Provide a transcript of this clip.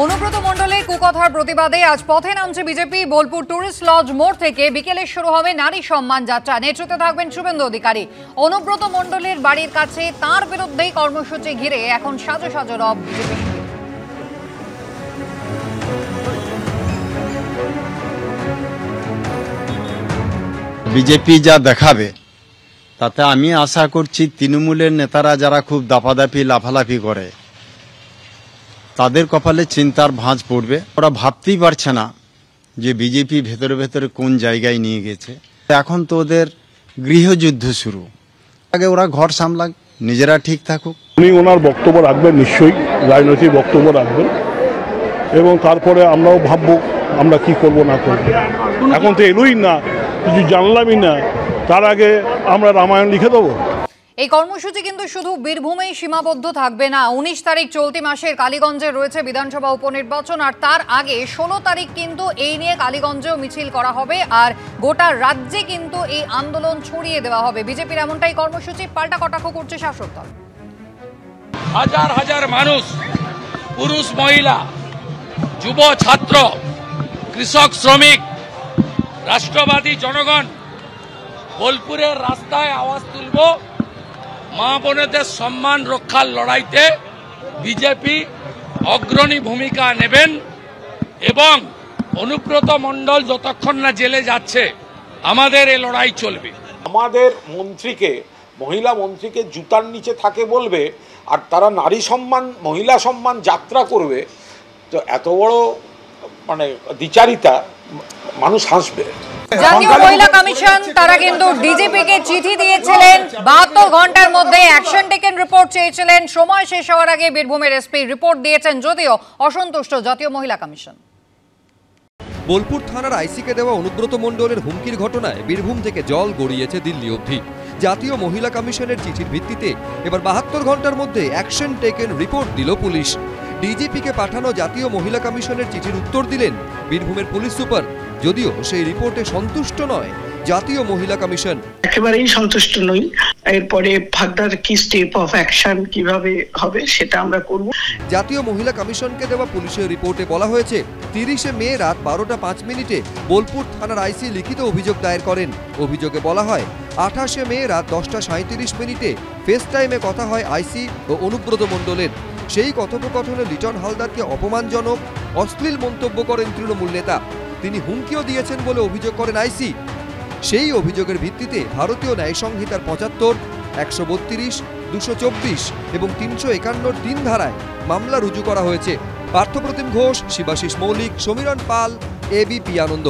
অনুব্রত মণ্ডলের কুকথার প্রতিবাদে আজ পথে নামছে বিজেপি। বোলপুর টুরিস্ট লজ মোড় থেকে বিকেলে শুরু হবে নারী সম্মান যাত্রা। নেতৃত্বে থাকবেন শুভেন্দু অধিকারী। অনুব্রত মণ্ডলের বাড়ির কাছে তার বিরুদ্ধেই কর্মসূচি ঘিরে এখন সাজো সাজো রব বিজেপি। বিজেপি যা দেখাবে তাতে আমি আশা করছি তৃণমূলের নেতারা যারা খুব দাপাদাপি লাফালাফি করে তাদের কপালে চিন্তার ভাঁজ পড়বে। ওরা ভাবতেই পারছে না যে বিজেপি ভেতরে ভেতরে কোন জায়গায় নিয়ে গেছে। এখন তো ওদের গৃহযুদ্ধ শুরু। আগে ওরা ঘর সামলাক, নিজেরা ঠিক থাকুক। উনি ওনার বক্তব্য রাখবেন, নিশ্চয়ই রাজনৈতিক বক্তব্য রাখবেন, এবং তারপরে আমরাও ভাববো আমরা কি করব না করব। এখন তো এলোই না, কিছু জানলামই না, তার আগে আমরা রামায়ণ লিখে দেবো। এই কর্মসূচি কিন্তু শুধু বীরভূমেই সীমাবদ্ধ থাকবে না। 19 তারিখ চলতি মাসের কালীগঞ্জে রয়েছে বিধানসভা উপনির্বাচন, আর তার আগে 16 তারিখ কিন্তু এই নিয়ে কালীগঞ্জেও মিছিল করা হবে, আর গোটা রাজ্যে কিন্তু এই আন্দোলন ছড়িয়ে দেওয়া হবে। বিজেপির এমনটাই কর্মসূচি পাল্টা কটাক্ষ করছে শাসক দল। হাজার হাজার মানুষ, পুরুষ মহিলা, যুব ছাত্র, কৃষক শ্রমিক, রাষ্ট্রবাদী জনগণ বোলপুরের রাস্তায় আওয়াজ তুলব। মা বোনেদের সম্মান রক্ষার লড়াইতে বিজেপি অগ্রণী ভূমিকা নেবেন, এবং অনুব্রত মণ্ডল যতক্ষণ না জেলে যাচ্ছে আমাদের এই লড়াই চলবে। আমাদের মন্ত্রীকে, মহিলা মন্ত্রীকে জুতার নিচে থাকে বলবে, আর তারা নারী সম্মান, মহিলা সম্মান যাত্রা করবে, তো এত বড় দ্বিচারিতা মানুষ হাসবে। জাতীয় মহিলা কমিশন তারা কিন্তু ডিজিপিকে চিঠি দিয়েছিলেন, 72 ঘন্টার মধ্যে অ্যাকশন টেকেন রিপোর্ট চেয়েছিলেন। সময় শেষ হওয়ার আগে বীরভূমের এসপি রিপোর্ট দিয়েছেন, যদিও অসন্তুষ্ট জাতীয় মহিলা কমিশন। বোলপুর থানার আইসিকে দেওয়া অনুব্রত মণ্ডলের হুমকির ঘটনায় বীরভূম থেকে জল গড়িয়েছে দিল্লি অবধি। জাতীয় মহিলা কমিশনের চিঠির ভিত্তিতে এবার 72 ঘন্টার মধ্যে অ্যাকশন টেকেন রিপোর্ট দিল পুলিশ। ডিজিপিকে পাঠানো জাতীয় মহিলা কমিশনের চিঠির উত্তর দিলেন বীরভূমের পুলিশ সুপার, যদিও সেই রিপোর্টে সন্তুষ্ট নয় জাতীয় মহিলা কমিশন। একেবারেই সন্তুষ্ট নই। এরপরে ফার্দার কি স্টেপ অফ অ্যাকশন কিভাবে হবে সেটা আমরা করব। জাতীয় মহিলা কমিশনকে দেওয়া পুলিশের রিপোর্টে বলা হয়েছে 30 মে রাত 12:05 বোলপুর থানার আইসি লিখিত অভিযোগ দায়ের করেন। অভিযোগে বলা হয় 28 মে রাত 10:37 ফেস টাইমে কথা হয় আইসি ও অনুব্রত মণ্ডলের। সেই কথোপকথনে লিটন হালদারকে অপমানজনক অশ্লীল মন্তব্য করেন তৃণমূল নেতা। তিনি হুমকিও দিয়েছেন বলে অভিযোগ করেন আইসি। সেই অভিযোগের ভিত্তিতে ভারতীয় ন্যায় সংহিতার 75, 132, 224 এবং 351 3 ধারায় মামলা রুজু করা হয়েছে। পার্থপ্রতিম ঘোষ, শিবাশিস মৌলিক, সমীরণ পাল, এবিপি আনন্দ।